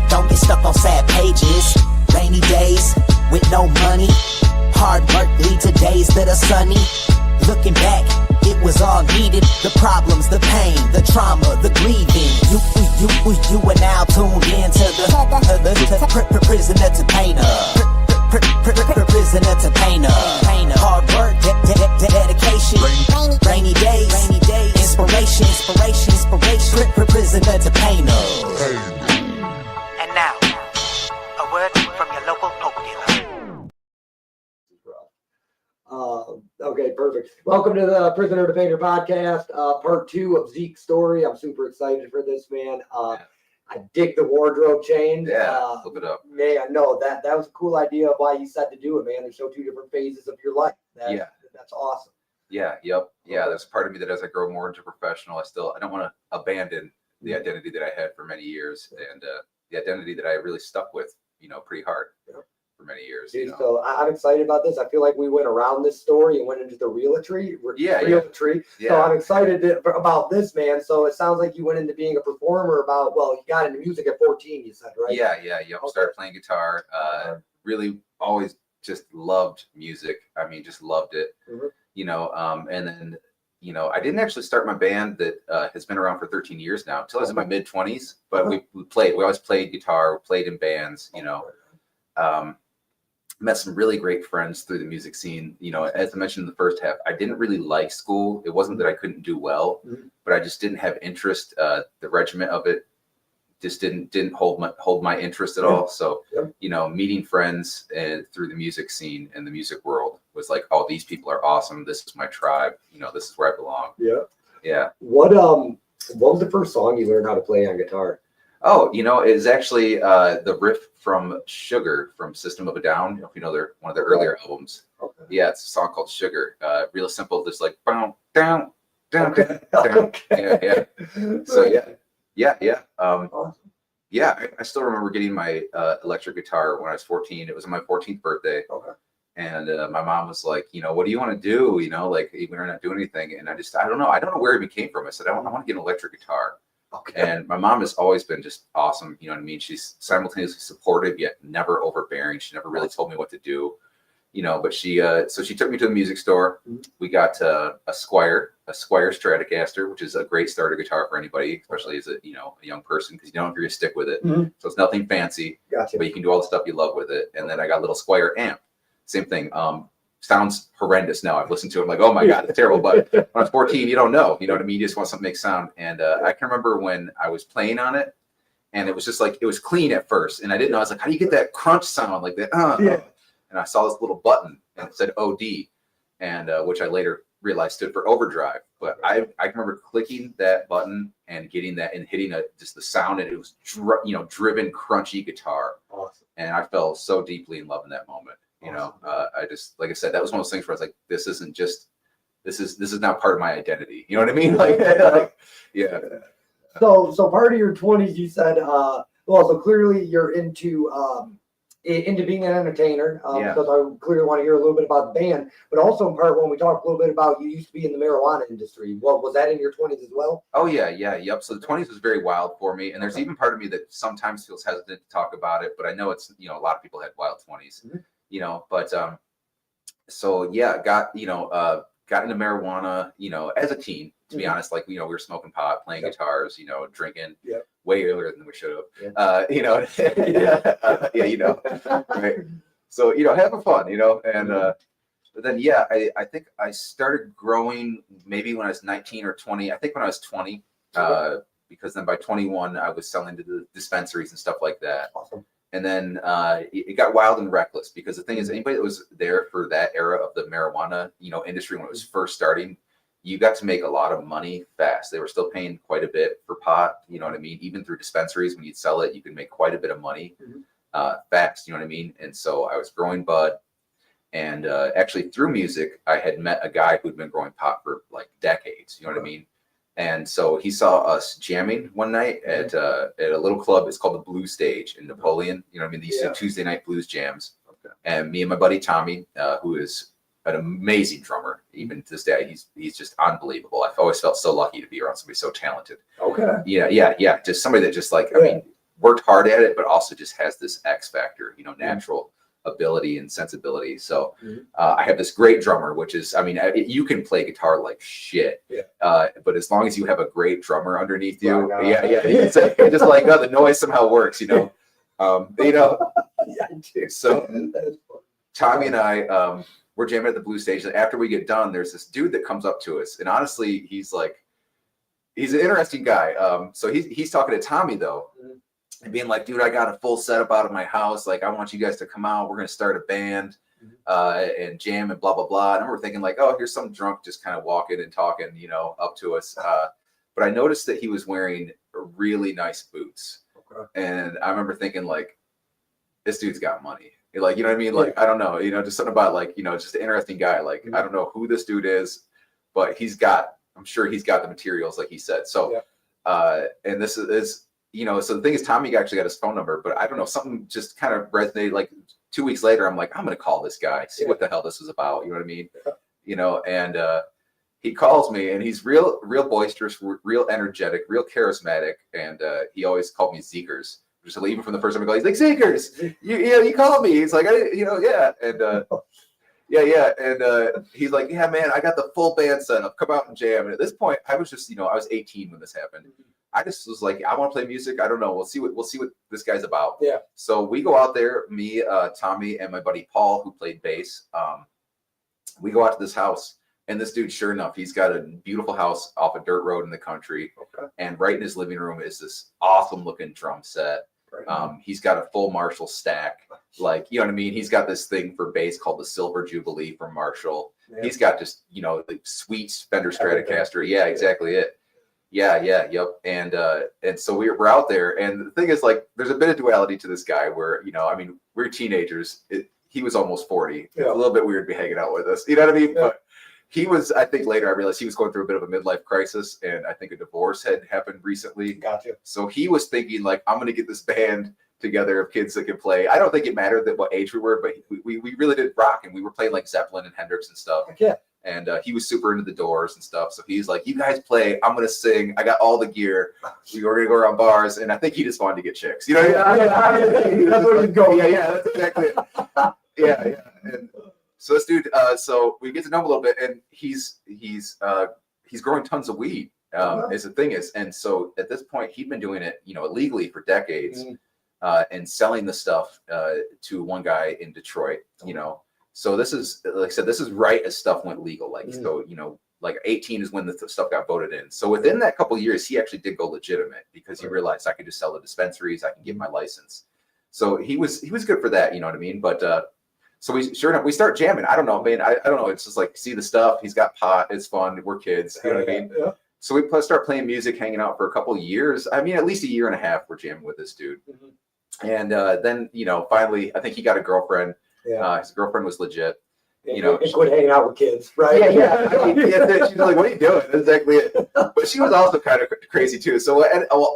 don't get stuck on sad pages. Rainy days with no money. Hard work leads to days that are sunny. Looking back, it was all needed. The problems, the pain, the trauma, the grieving. You are now tuned in to the prisoner to painter. Prisoner to painter. Hard work, dedication. Rainy days, inspiration. Prisoner to painter. And now, a word from your local Pope dealer. Okay, perfect. Welcome to the Prisoner to Painter podcast, part 2 of Zeke's story. I'm super excited for this, man. I dig the wardrobe change. Yeah, look it up. Man, no, that was a cool idea of why you said to do it, man. They show 2 different phases of your life. That's awesome. Yeah, yep. Yeah, there's part of me that as I grow more into professional, I don't want to abandon the identity that I had for many years, and the identity that I really stuck with, pretty hard for many years. Dude, so I'm excited about this. I feel like we went around this story and went into the realtree. So I'm excited about this, man. So it sounds like you went into being a performer you got into music at 14, you said, right? Yeah. Okay. Started playing guitar. Really always just loved music. I mean, just loved it. And then, I didn't actually start my band that has been around for 13 years now until I was in my mid 20s, but we always played guitar, played in bands, met some really great friends through the music scene. As I mentioned in the first half, I didn't really like school. It wasn't that I couldn't do well, but I just didn't have interest. The regiment of it just didn't hold my interest at all. So, meeting friends through the music scene and the music world was like, oh, these people are awesome. This is my tribe. This is where I belong. Yeah. What was the first song you learned how to play on guitar? Oh, it is actually the riff from Sugar from System of a Down. If you know one of their earlier albums. Okay. Yeah, it's a song called Sugar. Real simple, just like bow, down, down, down. Yeah. So yeah. Awesome. Yeah, I still remember getting my electric guitar when I was 14. It was on my 14th birthday. Okay. And my mom was like, what do you want to do? We're not doing anything. And I don't know. I don't know where it came from. I said, I want to get an electric guitar. Okay. And my mom has always been just awesome. You know what I mean? She's simultaneously supportive, yet never overbearing. She never really told me what to do, but she took me to the music store. We got a Squier Stratocaster, which is a great starter guitar for anybody, especially as a young person, because you don't know if you're going to stick with it. So it's nothing fancy, but you can do all the stuff you love with it. And then I got a little Squier amp. Same thing. Sounds horrendous now. I've listened to it. I'm like, oh my God, it's terrible. But when I was 14, you don't know. You know what I mean? You just want something to make sound. And I can remember when I was playing on it, and it was just like, it was clean at first. And I didn't know. I was like, how do you get that crunch sound like that? And I saw this little button, and it said OD, and which I later realized stood for overdrive. But I can remember clicking that button and getting that and hitting just the sound, and it was driven, crunchy guitar. Awesome. And I fell so deeply in love in that moment. I just, like I said, that was one of those things where I was like, this is now part of my identity. You know what I mean? Yeah. So part of your 20s, you said, so clearly you're into being an entertainer, because I clearly want to hear a little bit about the band, but also in part when we talked a little bit about you used to be in the marijuana industry. Was that in your 20s as well? Oh yeah. Yep. So the 20s was very wild for me, and there's even part of me that sometimes feels hesitant to talk about it, but I know it's, a lot of people had wild 20s. So yeah, got into marijuana, as a teen, to be honest. We were smoking pot, playing guitars, drinking way earlier than we should have, right. So, having fun, and, but then, I think I started growing maybe when I was 19 or 20. I think when I was 20, because then by 21, I was selling to the dispensaries and stuff like that. Awesome. And then it got wild and reckless, because the thing is, anybody that was there for that era of the marijuana, industry when it was first starting, you got to make a lot of money fast. They were still paying quite a bit for pot, you know what I mean? Even through dispensaries, when you'd sell it, you could make quite a bit of money fast, you know what I mean? And so I was growing bud, and actually through music, I had met a guy who'd been growing pot for like decades, you know what I mean? And so he saw us jamming one night at a little club. It's called the Blue Stage in Napoleon. You know what I mean? These Tuesday night blues jams. Okay. And me and my buddy Tommy, who is an amazing drummer, even to this day, he's just unbelievable. I've always felt so lucky to be around somebody so talented. Okay. Yeah. Just somebody that just like, I mean, worked hard at it, but also just has this X factor, you know, natural ability and sensibility. So I have this great drummer, which is, I mean, you can play guitar like shit, but as long as you have a great drummer underneath you, it's just like, oh, the noise somehow works, you know. You know, so Tommy and I, we're jamming at the Blue Stage. And after we get done, there's this dude that comes up to us, and honestly, he's an interesting guy. So he's talking to Tommy though, and being like, dude, I got a full setup out of my house. Like, I want you guys to come out. We're gonna start a band and jam and blah blah blah. And we're thinking like, oh, here's some drunk just kind of walking and talking, you know, up to us. But I noticed that he was wearing really nice boots. And I remember thinking like, this dude's got money. Like, you know what I mean? Like, I don't know, you know, just something about like, you know, just an interesting guy. Like, I don't know who this dude is, but I'm sure he's got the materials, like he said. So, and this is, you know, so the thing is, Tommy actually got his phone number, but I don't know, something just kind of resonated. Like 2 weeks later, I'm like, I'm going to call this guy, see what the hell this is about. You know what I mean? You know, and he calls me, and he's real boisterous, real energetic, real charismatic. And he always called me Zekers. Just even from the first time he called, he's like, Zekers, you called me. He's like, you know, yeah. And and he's like, yeah, man, I got the full band set up. Come out and jam. And at this point, I was just, you know, I was 18 when this happened. I just was like, I want to play music. I don't know. We'll see what this guy's about. Yeah. So we go out there, me, Tommy, and my buddy Paul, who played bass. We go out to this house, and this dude, sure enough, he's got a beautiful house off a dirt road in the country. And right in his living room is this awesome looking drum set. He's got a full Marshall stack. Like, you know what I mean? He's got this thing for bass called the Silver Jubilee from Marshall. He's got just, you know, the sweet Fender Stratocaster. Yeah, exactly it. Yep. And so we're out there, and the thing is, like, there's a bit of duality to this guy where, you know, I mean, we're teenagers. He was almost 40. It's a little bit weird to be hanging out with us. You know what I mean? But he was, I think later I realized he was going through a bit of a midlife crisis, and I think a divorce had happened recently. Gotcha. So he was thinking like, I'm going to get this band together of kids that can play. I don't think it mattered that what age we were, but we really did rock, and we were playing like Zeppelin and Hendrix and stuff. Yeah. And he was super into the Doors and stuff. So he's like, you guys play, I'm going to sing. I got all the gear. We were going to go around bars. And I think he just wanted to get chicks. You know? That's where he's going. Yeah, that's exactly it. Yeah. And so this dude, so we get to know him a little bit, and he's growing tons of weed, as the thing is. And so at this point, he'd been doing it, you know, illegally for decades, and selling the stuff to one guy in Detroit, you know. So this is, like I said, this is right as stuff went legal. Like, so, you know, like 18 is when the stuff got voted in. So within that couple of years, he actually did go legitimate, because he realized I could just sell to dispensaries. I can get my license. So he was good for that. You know what I mean? But, so sure enough, we start jamming. I don't know, man. I don't know. It's just like, see the stuff. He's got pot. It's fun. We're kids. You know what I mean? Yeah. So we start playing music, hanging out for a couple of years. I mean, at least a year and a half, we're jamming with this dude. And then, you know, finally, I think he got a girlfriend. His girlfriend was legit. You know, and quit hanging out with kids, right? Yeah. I mean, she's like, "What are you doing?" That's exactly it. But she was also kind of crazy too. So what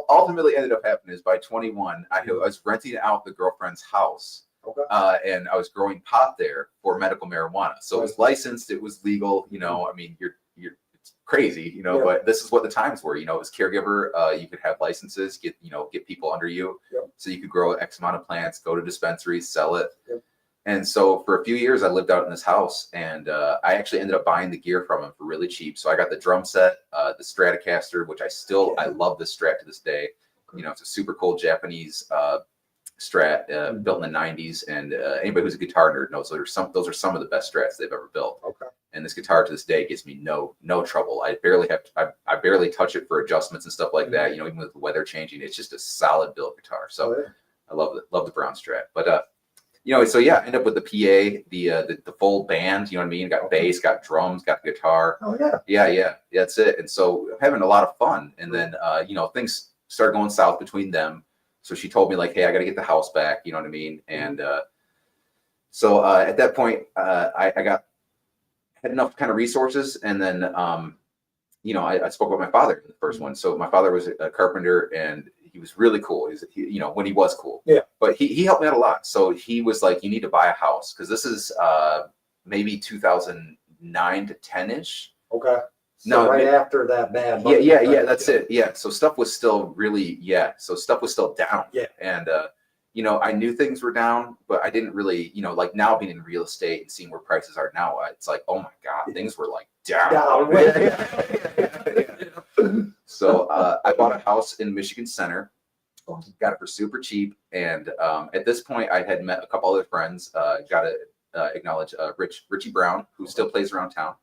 ultimately ended up happening is, by 21, I was renting out the girlfriend's house, and I was growing pot there for medical marijuana. So it was licensed, it was legal. You know, I mean, it's crazy, you know. But this is what the times were. You know, as caregiver, you could have licenses, get people under you, so you could grow X amount of plants, go to dispensaries, sell it. And so for a few years, I lived out in this house, and I actually ended up buying the gear from him for really cheap. So I got the drum set, the Stratocaster, which I love this Strat to this day. You know, it's a super cool Japanese Strat built in the 90s, and anybody who's a guitar nerd knows those are some of the best Strats they've ever built. And this guitar to this day gives me no trouble. I barely touch it for adjustments and stuff like that. You know, even with the weather changing, it's just a solid built guitar. So I love the brown Strat. But you know, so yeah, I end up with the PA, the full band. You know what I mean? Got bass, got drums, got the guitar. Yeah. That's it. And so I'm having a lot of fun. And then you know, things started going south between them. So she told me like, hey, I got to get the house back. You know what I mean? And so at that point, I had enough kind of resources. And then you know, I spoke with my father in the first one. So my father was a carpenter, and he was really cool. You know, when he was cool. Yeah. But he helped me out a lot. So he was like, you need to buy a house, because this is maybe 2009 to 10-ish. So right after that bad. Yeah, that's it. Yeah. So stuff was still really, so stuff was still down. Yeah. And, I knew things were down, but I didn't really, like now being in real estate and seeing where prices are now, it's like, oh my God, things were like down. So I bought a house in Michigan Center, got it for super cheap. And at this point, I had met a couple other friends, got to acknowledge Richie Brown, who still plays around town.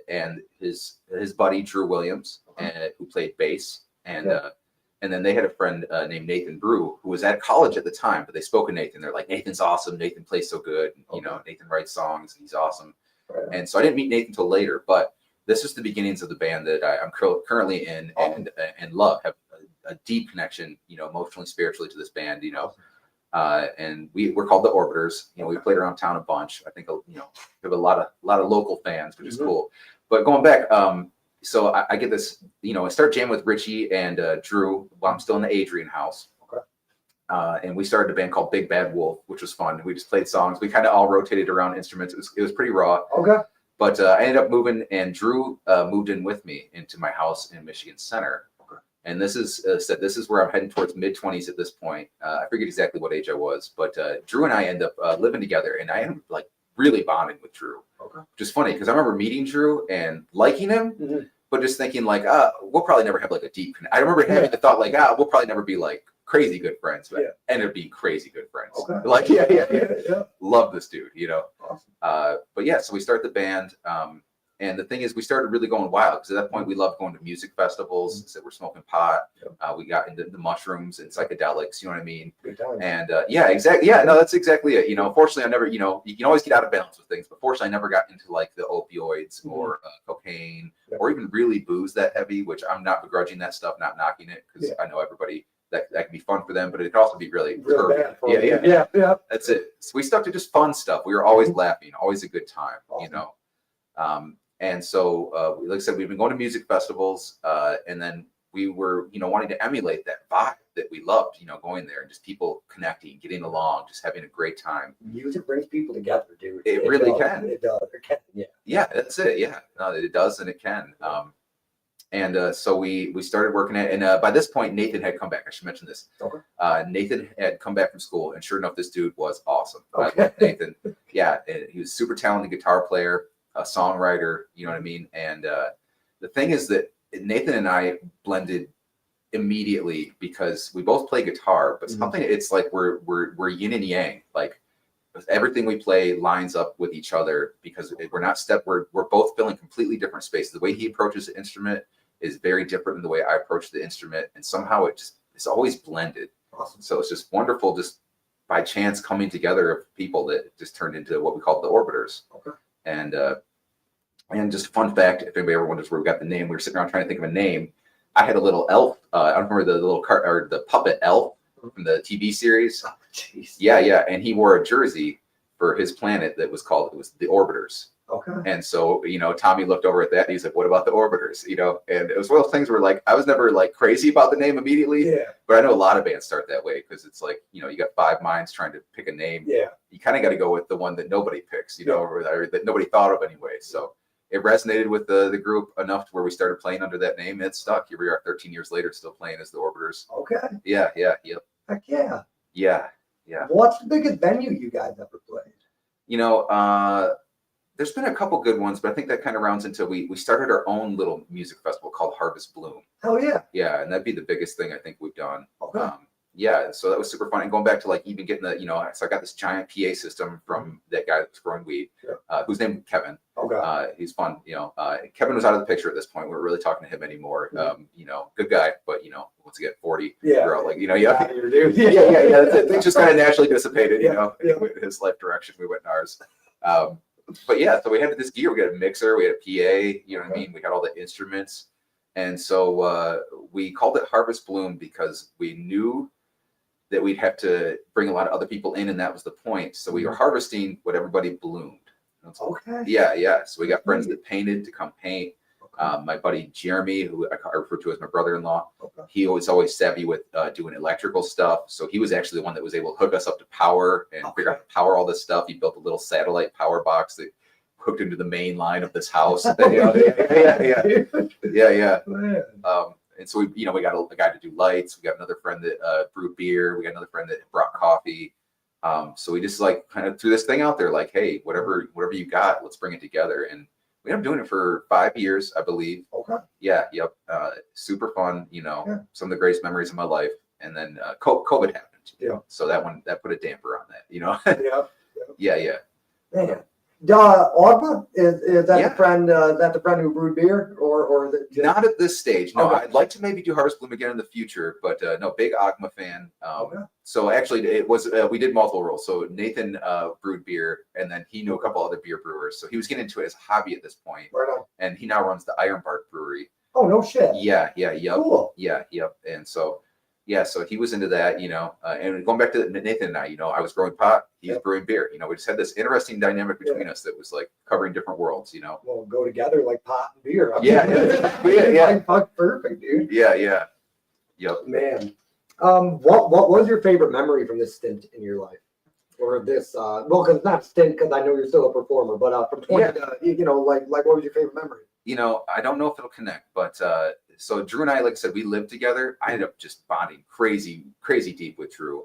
And his buddy Drew Williams, who played bass, and then they had a friend named Nathan Brew, who was at college at the time, but they spoke of Nathan. They're like, Nathan's awesome. Nathan plays so good. Nathan writes songs and he's awesome. Right. And so I didn't meet Nathan until later, but this is the beginnings of the band that I'm currently in and love. Have a deep connection, emotionally, spiritually to this band. And we're called the Orbiters. We played around town a bunch. I think we have a lot of local fans, which is cool. But going back, so I get this. I start jamming with Richie and Drew while I'm still in the Adrian house. Okay. And we started a band called Big Bad Wolf, which was fun. We just played songs. We kind of all rotated around instruments. It was pretty raw. Okay. But I ended up moving, and Drew moved in with me into my house in Michigan Center. And this is where I'm heading towards mid-20s at this point. I forget exactly what age I was, but Drew and I end up living together, and I ended up like really bonding with Drew. Okay. Which is funny because I remember meeting Drew and liking him, but just thinking like, we'll probably never have like a deep connection. I remember having the thought like, we'll probably never be like crazy good friends, but ended up being crazy good friends. Okay. Like, yeah. Love this dude, Awesome. But yeah, so we start the band. And the thing is, we started really going wild because at that point we loved going to music festivals. So we're smoking pot. We got into the mushrooms and psychedelics. You know what I mean? And exactly. Yeah, no, that's exactly it. Fortunately, I never. You can always get out of balance with things, but fortunately, I never got into like the opioids or cocaine or even really booze that heavy. Which I'm not begrudging that stuff, not knocking it because I know everybody that can be fun for them, but it can also be really bad for yeah. That's it. So we stuck to just fun stuff. We were always laughing, always a good time. Awesome. And so, like I said, we've been going to music festivals, and then we were, wanting to emulate that vibe that we loved, going there and just people connecting, getting along, just having a great time. Music brings people together, dude. It really can. It does. It can. Yeah. Yeah, that's it. Yeah, no, it does, and it can. So we started working at, and by this point, Nathan had come back. I should mention this. Okay. Nathan had come back from school, and sure enough, this dude was awesome. Okay. I loved Nathan. Yeah, he was a super talented guitar player. A songwriter, you know what I mean? And the thing is that Nathan and I blended immediately because we both play guitar, but something it's like we're yin and yang. Like everything we play lines up with each other because we're both filling completely different spaces. The way he approaches the instrument is very different than the way I approach the instrument, and somehow it's always blended. Awesome. So it's just wonderful, just by chance coming together of people that just turned into what we call the Orbiters. Okay. And just a fun fact, if anybody ever wonders where we got the name, we were sitting around trying to think of a name. I had a little elf. I don't remember the little or the puppet elf from the TV series. Oh, jeez. Yeah. And he wore a jersey for his planet that was the Orbiters. Okay. And so, Tommy looked over at that and he's like, what about the Orbiters? And it was one of those things where like, I was never like crazy about the name immediately. Yeah. But I know a lot of bands start that way because it's like, you got five minds trying to pick a name. Yeah. You kind of got to go with the one that nobody picks, or that nobody thought of anyway. So it resonated with the group enough to where we started playing under that name. It stuck. Here we are 13 years later, still playing as the Orbiters. Okay. Yeah. Yep. Heck yeah. Yeah. What's the biggest venue you guys ever played? There's been a couple good ones, but I think that kind of rounds into we started our own little music festival called Harvest Bloom. Oh yeah. Yeah, and that'd be the biggest thing I think we've done. Okay. So that was super fun. And going back to like even getting so I got this giant PA system from that guy that's growing weed, who's named Kevin. Okay. He's fun. Kevin was out of the picture at this point. We weren't really talking to him anymore. Good guy, but once you get 40, we're all like, yeah. Things just kind of naturally dissipated, his life direction. We went in ours. But yeah, so we had this gear. We had a mixer, we had a PA, what I mean? We had all the instruments. And so we called it Harvest Bloom because we knew that we'd have to bring a lot of other people in, and that was the point. So we were harvesting what everybody bloomed. Okay. Yeah. So we got friends that painted to come paint. My buddy Jeremy, who I refer to as my brother-in-law, he was always savvy with doing electrical stuff. So he was actually the one that was able to hook us up to power and figure out how to power all this stuff. He built a little satellite power box that hooked into the main line of this house. Yeah. Man. And so we got a guy to do lights. We got another friend that brewed beer. We got another friend that brought coffee. So we just like kind of threw this thing out there, like, hey, whatever you got, let's bring it together. And we ended up doing it for 5 years, I believe. Okay. Yeah. Yep. Super fun. Some of the greatest memories of my life. And then COVID happened. Yeah. So that put a damper on that. Yeah. Yeah. Man. Ogma, is that Yeah. the friend? That the friend who brewed beer, or is it Not at this stage. No, Okay. I'd like to maybe do Harvest Bloom again in the future, but no, big Ogma fan. Okay. So actually, it was we did multiple roles. So Nathan brewed beer, and then he knew a couple other beer brewers. So he was getting into it as a hobby at this point, Right on. and he now runs the Ironbark Brewery. Oh, no shit. Yep. Cool. Yep. And so he was into that, and going back to Nathan and I, I was growing pot, he was brewing beer. We just had this interesting dynamic between us that was like covering different worlds, Well, go together like pot and beer. Yeah. Fuck, perfect, dude. Yeah. Yep. Man. What was your favorite memory from this stint in your life? Or this, because not stint, because I know you're still a performer, but from 20 to, like what was your favorite memory? I don't know if it'll connect, but so Drew and I, like I said, we lived together. I ended up just bonding crazy deep with Drew.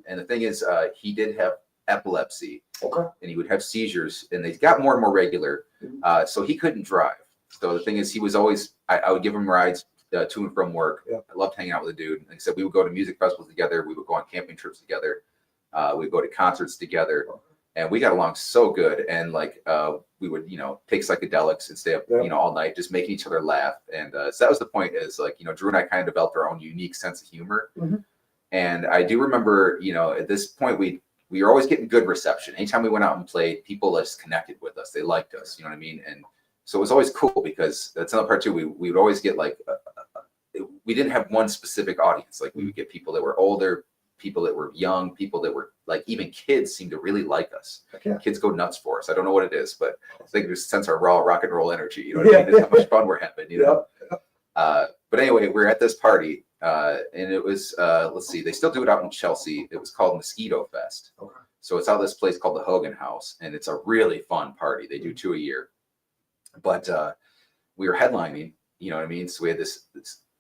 And the thing is, he did have epilepsy. Okay. And he would have seizures, and they got more and more regular. So he couldn't drive. So the thing is, he was always, I would give him rides to and from work. Yeah. I loved hanging out with the dude. Like I said, we would go to music festivals together. We would go on camping trips together. We'd go to concerts together. And we got along so good. And like, we would, take psychedelics and stay up, all night, just making each other laugh. And so that was the point is like, Drew and I kind of developed our own unique sense of humor. Mm-hmm. And I do remember, at this point, we were always getting good reception. Anytime we went out and played, people just connected with us. They liked us, you know what I mean? And so it was always cool because that's another part too. We would always get like, we didn't have one specific audience. Like we would get people that were older, people that were young, people that were like, even kids seem to really like us. Yeah. Kids go nuts for us. I don't know what it is, but I think they sense our raw rock and roll energy. You know what I mean? It's how much fun we're having, But anyway, we're at this party and it was, let's see, they still do it out in Chelsea. It was called Mosquito Fest. Okay. So it's out this place called the Hogan House, and it's a really fun party. They do 2 a year. But we were headlining, you know what I mean? So we had this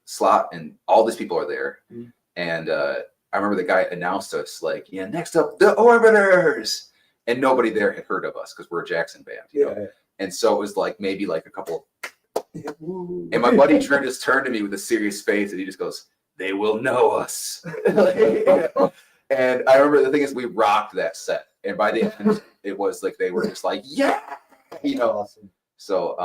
slot, and all these people are there. Mm-hmm. And I remember the guy announced us like, next up, the Orbiters. And nobody there had heard of us because we're a Jackson band. You know? And so it was like maybe like a couple. And my buddy just turned to me with a serious face, and he just goes, "They will know us." And I remember the thing is, we rocked that set. And by the end, it was like they were just like, "Yeah," Awesome. So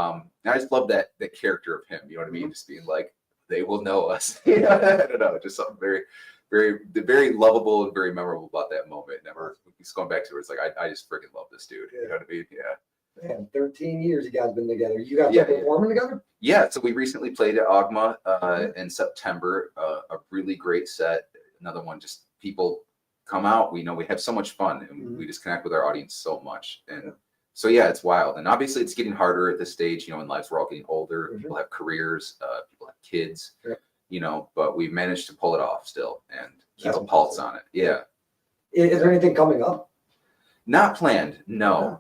I just love that character of him. You know what I mean? Just being like, "They will know us." I don't know, just something very, very, very lovable and very memorable about that moment. Never, just going back to it, it's like I just freaking love this dude. You know what I mean? Yeah. Man, 13 years you guys been together. You guys been performing together? Yeah, so we recently played at Ogma in September. A really great set. Another one, just people come out. We have so much fun, and we just connect with our audience so much. And so it's wild. And obviously, it's getting harder at this stage. In lives, we're all getting older. People have careers. People have kids. But we've managed to pull it off still and keep a pulse on it. Yeah. Is there anything coming up? Not planned, no.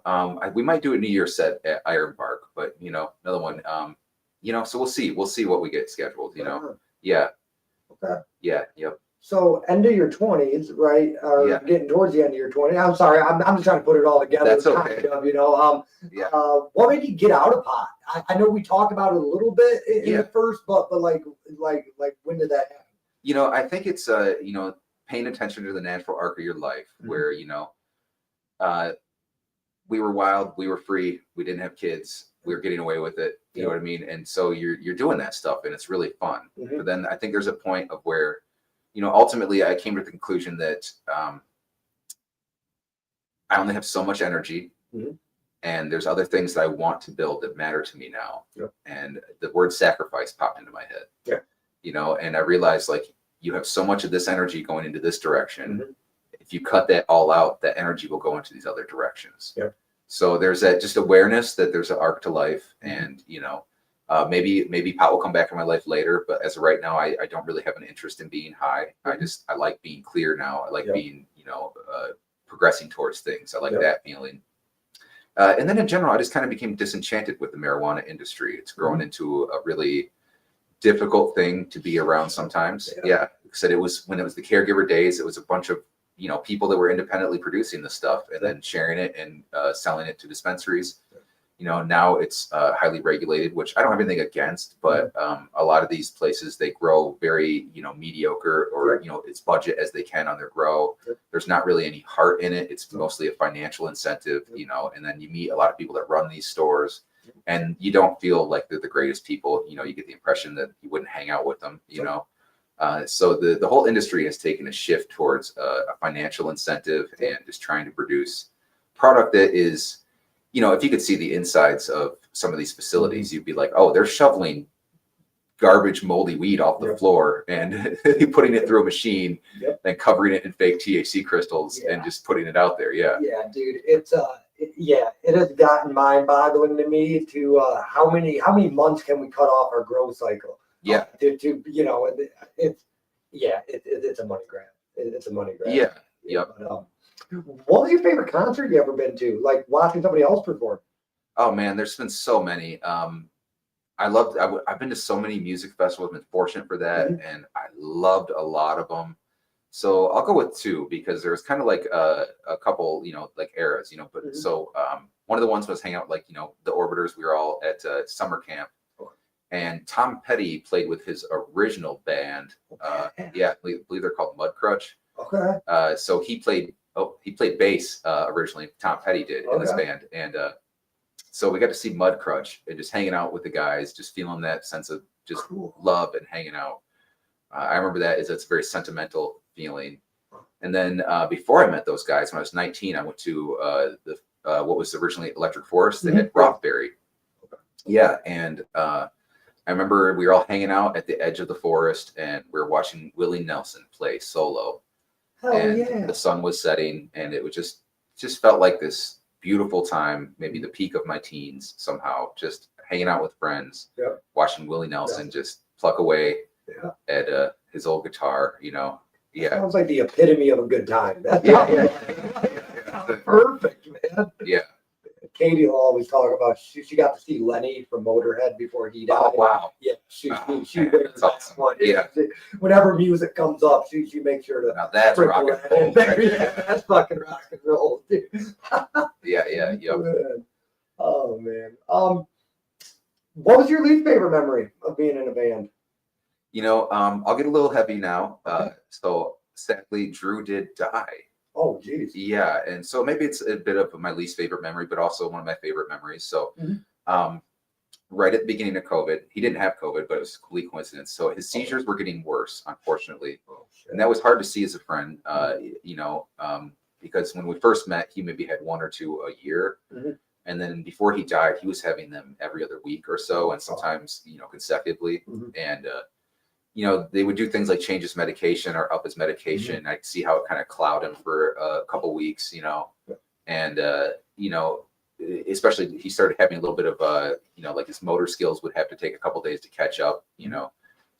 We might do a New Year's set at Ironbark, but another one. So we'll see. We'll see what we get scheduled. Yeah. Okay. Yeah. Yep. So end of your 20s, right? Or getting towards the end of your 20s. I'm sorry. I'm just trying to put it all together. That's okay. Kind of, what made you get out of pot? I know we talked about it a little bit in the first, but like when did that happen? I think it's paying attention to the natural arc of your life, where we were wild, we were free, we didn't have kids, we were getting away with it. You know what I mean? And so you're doing that stuff, and it's really fun. But then I think there's a point of where, ultimately I came to the conclusion that I only have so much energy, and there's other things that I want to build that matter to me now. And the word sacrifice popped into my head. And I realized like you have so much of this energy going into this direction. If you cut that all out, that energy will go into these other directions. So there's that just awareness that there's an arc to life, and maybe pot will come back in my life later, but as of right now, I don't really have an interest in being high. I like being clear now. I like being progressing towards things. I like that feeling. And then in general, I just kind of became disenchanted with the marijuana industry. It's grown into a really difficult thing to be around sometimes. Yeah. Said it was when it was the caregiver days, it was a bunch of, people that were independently producing the stuff and then sharing it and selling it to dispensaries. Now it's highly regulated, which I don't have anything against, but a lot of these places, they grow very, mediocre or, it's budget as they can on their grow. There's not really any heart in it. It's mostly a financial incentive, and then you meet a lot of people that run these stores and you don't feel like they're the greatest people. You get the impression that you wouldn't hang out with them, So the whole industry has taken a shift towards a financial incentive and just trying to produce product that is, if you could see the insides of some of these facilities, you'd be like, oh, they're shoveling garbage, moldy weed off the floor and putting it through a machine and covering it in fake THC crystals and just putting it out there. Yeah. Yeah, dude. It has gotten mind-boggling to me to how many months can we cut off our growth cycle? Yeah. It's a money grab. It's a money grab. Yeah. Yep. But, what was your favorite concert you ever been to? Like watching somebody else perform? Oh man, there's been so many. I've been to so many music festivals. I've been fortunate for that, and I loved a lot of them. So I'll go with two because there's kind of like a couple, like eras, But so one of the ones was hang out like the Orbiters. We were all at summer camp, and Tom Petty played with his original band. I believe they're called Mudcrutch. Okay. So he played bass originally. Tom Petty did in this band, and so we got to see Mudcrutch and just hanging out with the guys, just feeling that sense of just love and hanging out. I remember that it's a very sentimental feeling. And then before I met those guys, when I was 19, I went to what was originally Electric Forest. They had Rothbury. Yeah, and I remember we were all hanging out at the edge of the forest, and we were watching Willie Nelson play solo. The sun was setting, and it was just felt like this beautiful time, maybe the peak of my teens somehow, just hanging out with friends, watching Willie Nelson just pluck away at his old guitar, Sounds like the epitome of a good time. Perfect, man. Yeah. Katie will always talk about she got to see Lenny from Motorhead before he died. Oh wow! Yeah, she that's awesome. One. Yeah, whenever music comes up, she makes sure to. Now that's rock and roll. That's fucking rock and roll, dude. Yeah. Oh man. What was your least favorite memory of being in a band? I'll get a little heavy now. So sadly, Drew did die. Oh, geez. Yeah, and so maybe it's a bit of my least favorite memory, but also one of my favorite memories. So, right at the beginning of COVID, he didn't have COVID, but it was a complete coincidence. So his seizures were getting worse, unfortunately, and that was hard to see as a friend. Because when we first met, he maybe had one or two a year, and then before he died, he was having them every other week or so, and sometimes consecutively, and they would do things like change his medication or up his medication. I could see how it kind of clouded him for a couple weeks, and, especially he started having a little bit of, like his motor skills would have to take a couple days to catch up, So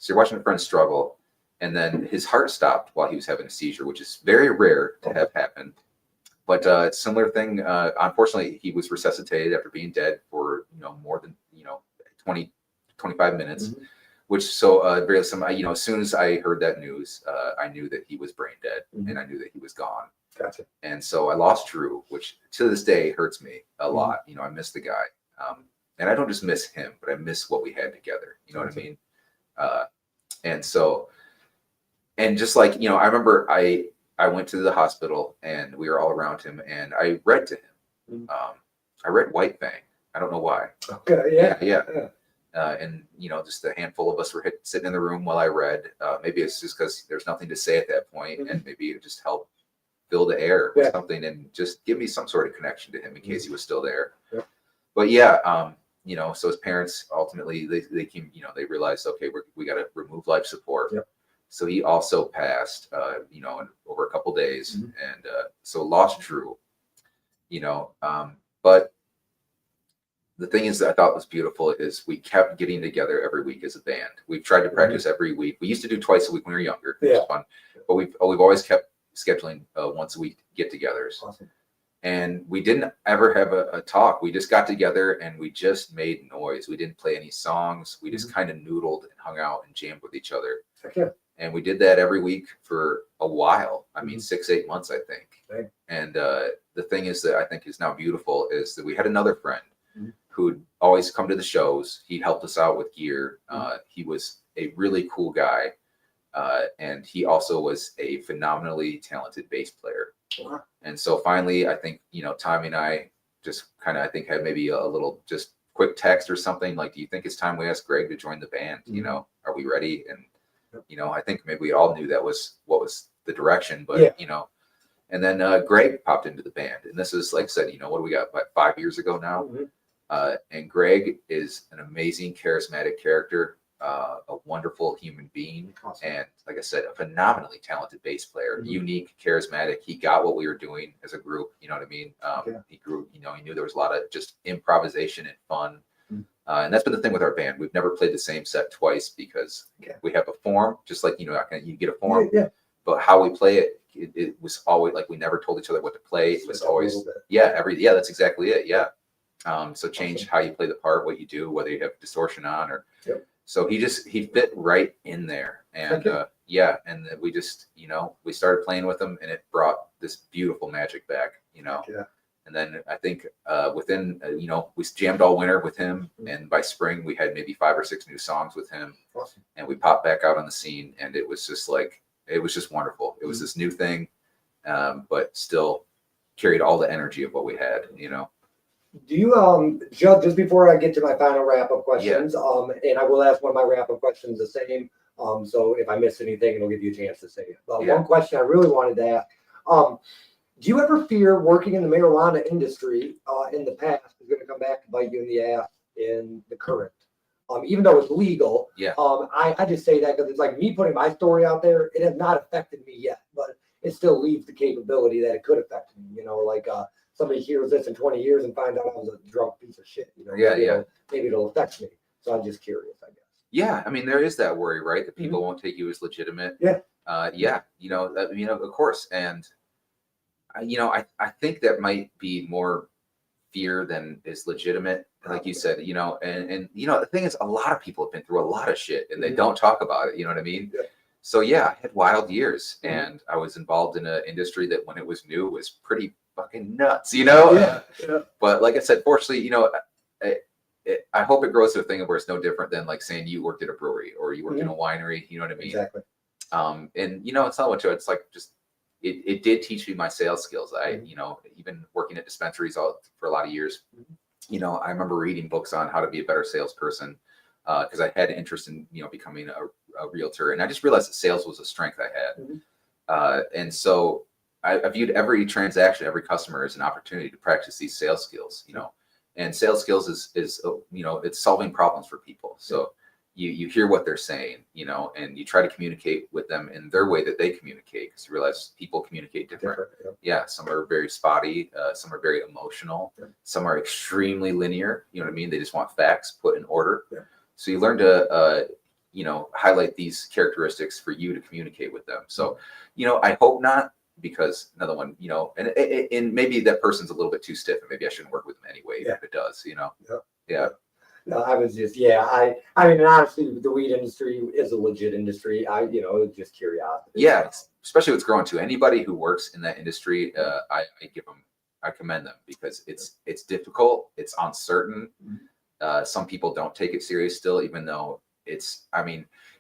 you're watching a friend struggle, and then his heart stopped while he was having a seizure, which is very rare to have happen. But similar thing, unfortunately, he was resuscitated after being dead for, more than, 20, 25 minutes. Which very some as soon as I heard that news, I knew that he was brain dead, and I knew that he was gone. Gotcha. And so I lost Drew, which to this day hurts me a lot. I miss the guy, and I don't just miss him, but I miss what we had together. You know what I mean? And just like I remember I went to the hospital and we were all around him, and I read to him. I read White Fang. I don't know why. Okay. Yeah. And just a handful of us were sitting in the room while I read. Maybe it's just because there's nothing to say at that point, and maybe it just helped fill the air with something and just give me some sort of connection to him in case he was still there. But so his parents ultimately they came, they realized, okay, we got to remove life support. So he also passed, in over a couple days, and so lost Drew. But the thing is that I thought was beautiful is we kept getting together every week as a band. We've tried to practice every week. We used to do twice a week when we were younger. It was fun. But we've always kept scheduling once a week get-togethers. Awesome. And we didn't ever have a talk. We just got together and we just made noise. We didn't play any songs. We just kind of noodled and hung out and jammed with each other. Okay. And we did that every week for a while. I mean, 6-8 months, I think. Right. And the thing is that I think is now beautiful is that we had another friend who'd always come to the shows. He helped us out with gear. He was a really cool guy. And he also was a phenomenally talented bass player. Wow. And so finally, I think, Tommy and I just kind of, I think, had maybe a little just quick text or something like, do you think it's time we ask Greg to join the band? Are we ready? And, I think maybe we all knew that was what was the direction, but, and then Greg popped into the band. And this is, like I said, what do we got, about 5 years ago now? And Greg is an amazing, charismatic character. A wonderful human being, and like I said, a phenomenally talented bass player, unique, charismatic. He got what we were doing as a group. You know what I mean? He grew. He knew there was a lot of just improvisation and fun, and that's been the thing with our band. We've never played the same set twice because we have a form, just like you get a form, but how we play it was always like we never told each other what to play. It was always that's exactly it. So change how you play the part, what you do, whether you have distortion on or. So he fit right in there. And and then we just, we started playing with him and it brought this beautiful magic back, And then I think within, we jammed all winter with him. And by spring, we had maybe 5 or 6 new songs with him. Awesome. And we popped back out on the scene. And it was just it was just wonderful. It was this new thing, but still carried all the energy of what we had, Do you, just before I get to my final wrap-up questions, and I will ask one of my wrap-up questions the same, so if I miss anything, it'll give you a chance to say it. But one question I really wanted to ask, do you ever fear working in the marijuana industry in the past is going to come back to bite you in the ass in the current? Even though it's legal, I just say that because it's like me putting my story out there. It has not affected me yet, but it still leaves the capability that it could affect me, somebody hears this in 20 years and finds out I was a drunk piece of shit. Maybe it'll affect me. So I'm just curious, I guess. Yeah, I mean, there is that worry, right? That people won't take you as legitimate. Of course. And, I think that might be more fear than is legitimate, like you said, and the thing is, a lot of people have been through a lot of shit and they don't talk about it. You know what I mean? So, I had wild years and I was involved in an industry that when it was new was pretty fucking nuts, But like I said, fortunately, I hope it grows to a thing where it's no different than like saying you worked at a brewery or you worked in a winery. You know what I mean? Exactly. And it's not what it's like. Just it did teach me my sales skills. I even working at dispensaries for a lot of years. I remember reading books on how to be a better salesperson because I had interest in becoming a realtor, and I just realized that sales was a strength I had, and so. I viewed every transaction, every customer as an opportunity to practice these sales skills, and sales skills is it's solving problems for people. So you hear what they're saying, and you try to communicate with them in their way that they communicate because you realize people communicate different. Some are very spotty. Some are very emotional. Some are extremely linear. You know what I mean? They just want facts put in order. So you learn to, highlight these characteristics for you to communicate with them. So, I hope not. Because another one, and maybe that person's a little bit too stiff and maybe I shouldn't work with them anyway, if it does, No, I was just, I mean, honestly, the weed industry is a legit industry. It's just curiosity. Yeah, especially what's growing too. Anybody who works in that industry, I commend them because it's difficult. It's uncertain. Some people don't take it serious still, even though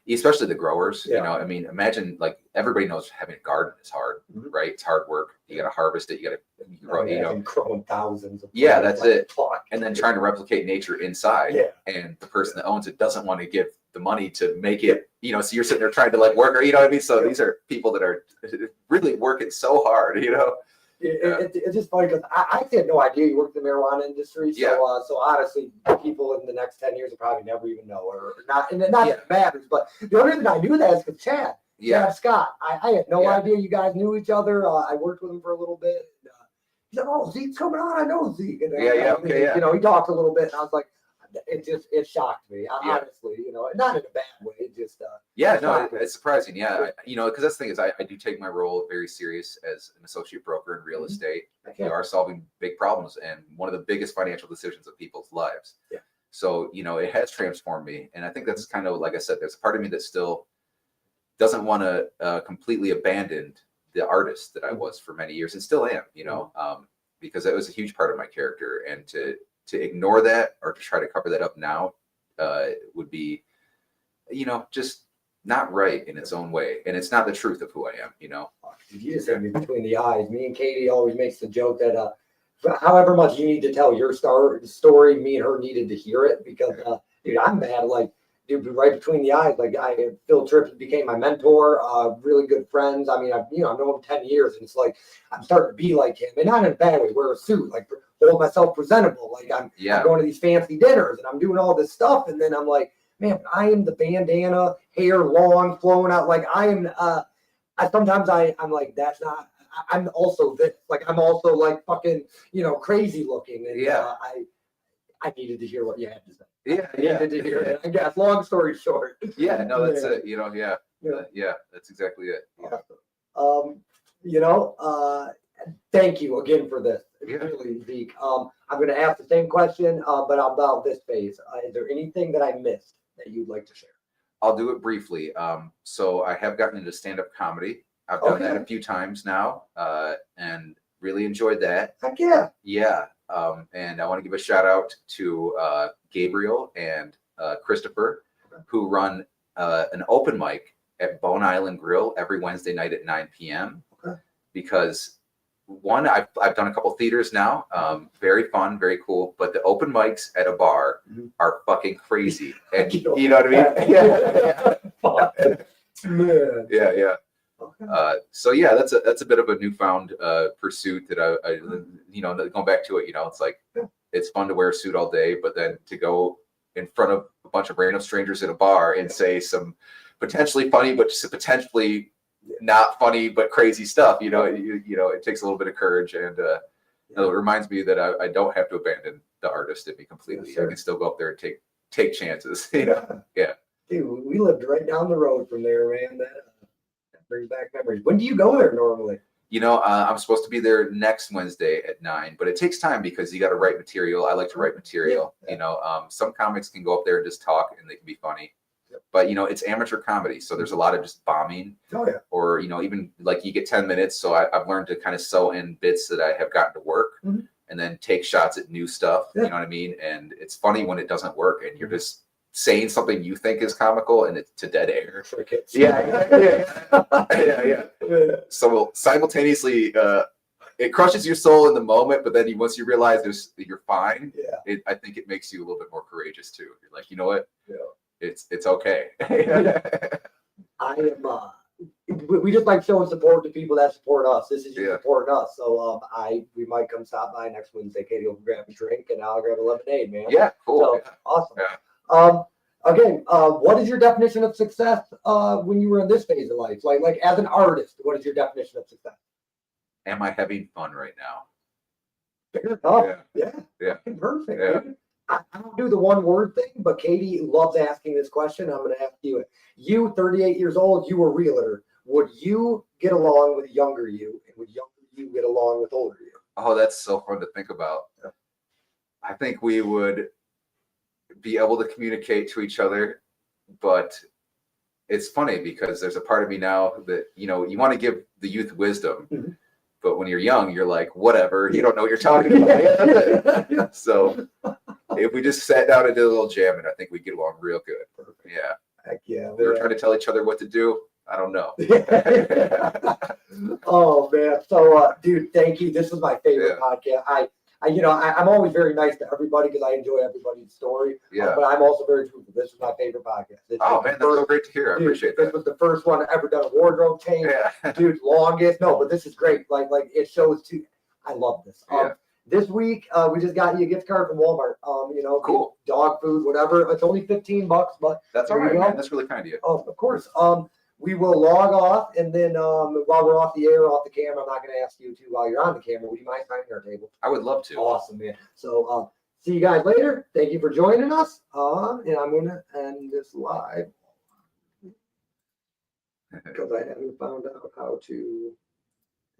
especially the growers, imagine like everybody knows having a garden is hard, right? It's hard work. You got to harvest it. You got to grow, growing thousands of that's it. And then trying to replicate nature inside. And the person that owns it doesn't want to give the money to make it, so you're sitting there trying to like work or, what I mean? So these are people that are really working so hard, It's just funny because I had no idea you worked in the marijuana industry. So, so honestly, people in the next 10 years will probably never even know, or not. And not that it matters, but the only reason I knew that is because Chad Scott. I had no idea you guys knew each other. I worked with him for a little bit. He said, "Oh, Zeke's coming on. I know Zeke." And, he talked a little bit, and I was like, it shocked me. Honestly, not in a bad way. It just it's surprising. Yeah, because that's the thing is I do take my role very serious as an associate broker in real estate. You are solving big problems and one of the biggest financial decisions of people's lives. Yeah. So it has transformed me, and I think that's kind of like I said. There's a part of me that still doesn't want to completely abandon the artist that I was for many years and still am. Because that was a huge part of my character, and to ignore that or to try to cover that up now would be, just not right in its own way, and it's not the truth of who I am. You just hit me between the eyes. Me and Katie always makes the joke that however much you need to tell your story, me and her needed to hear it because dude, I'm mad. Like, dude, right between the eyes. Like, Phil Tripp became my mentor. Really good friends. I mean, I've known him 10 years, and it's like I'm starting to be like him, and not in a bad way. Wear a suit, like hold myself presentable. Like I'm going to these fancy dinners, and I'm doing all this stuff, and then I'm like, man, I am the bandana, hair long, flowing out. Like I am. Sometimes I'm like, that's not. I'm also this. Like I'm also like fucking, crazy looking. And I needed to hear what you had to say. Yeah. Needed to hear it. I guess. Long story short. Yeah. No, that's it. Yeah. That's exactly it. Thank you again for this. Really, Zeke. I'm going to ask the same question, but about this phase. Is there anything that I missed that you'd like to share? I'll do it briefly. So I have gotten into stand-up comedy. I've done that a few times now, and really enjoyed that. Heck yeah. Yeah. And I want to give a shout out to Gabriel and Christopher, who run an open mic at Bone Island Grill every Wednesday night at 9 p.m. Because one, I've done a couple theaters now, very fun, very cool. But the open mics at a bar are fucking crazy, and you know what I mean? Yeah. So yeah, that's a bit of a newfound pursuit that I going back to it, it's like it's fun to wear a suit all day, but then to go in front of a bunch of random strangers at a bar and say some potentially funny but just potentially not funny but crazy stuff, it takes a little bit of courage, and it reminds me that I don't have to abandon the artist in me completely. Yes, I can still go up there and take chances. Yeah. Dude, we lived right down the road from there, man. That brings back memories. When do you go there normally? I'm supposed to be there next Wednesday at 9, but it takes time because you got to write material. I like to write material. Some comics can go up there and just talk and they can be funny. But it's amateur comedy, so there's a lot of just bombing. Or even like you get 10 minutes. So I've learned to kind of sew in bits that I have gotten to work, and then take shots at new stuff. You know what I mean? And it's funny when it doesn't work, and you're just saying something you think is comical, and it's to dead air. Yeah. So simultaneously, it crushes your soul in the moment, but then once you realize you're fine, I think it makes you a little bit more courageous too. You're like, you know what? It's okay. I am. We just like showing support to people that support us. This is you supporting us. So we might come stop by next Wednesday. Katie will grab a drink and I'll grab a lemonade, man. Yeah, cool. So, awesome. Again, what is your definition of success when you were in this phase of life? Like as an artist, what is your definition of success? Am I having fun right now? Fair enough. Yeah. Perfect. Yeah. I don't do the one word thing, but Katie loves asking this question. I'm going to ask you it. You, 38 years old, you a realtor. Would you get along with younger you? And would younger you get along with older you? Oh, that's so fun to think about. I think we would be able to communicate to each other, but it's funny because there's a part of me now that, you want to give the youth wisdom, but when you're young, you're like, whatever, you don't know what you're talking about. So if we just sat down and did a little jamming, I think we'd get along real good. Yeah. Heck yeah. We were trying to tell each other what to do. I don't know. Oh man. So dude, thank you. This was my favorite podcast. I'm always very nice to everybody because I enjoy everybody's story. But I'm also very truthful. This is my favorite podcast. Man, that's so great to hear. I appreciate that. This was the first one I ever done a wardrobe change. Dude, longest. No, but this is great. Like it shows too. I love this. This week, we just got you a gift card from Walmart. Cool. Dog food, whatever. It's only $15, but that's all right, man. That's really kind of you. Oh, of course. We will log off, and then while we're off the air, off the camera, I'm not going to ask you to while you're on the camera. Would you mind signing our table? I would love to. Awesome, man. So see you guys later. Thank you for joining us. And I'm gonna end this live because I haven't found out how to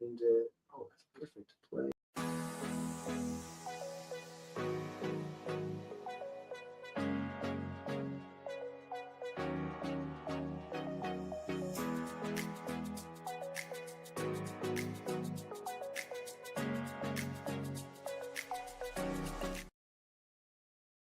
end it. Oh, that's perfect. Play.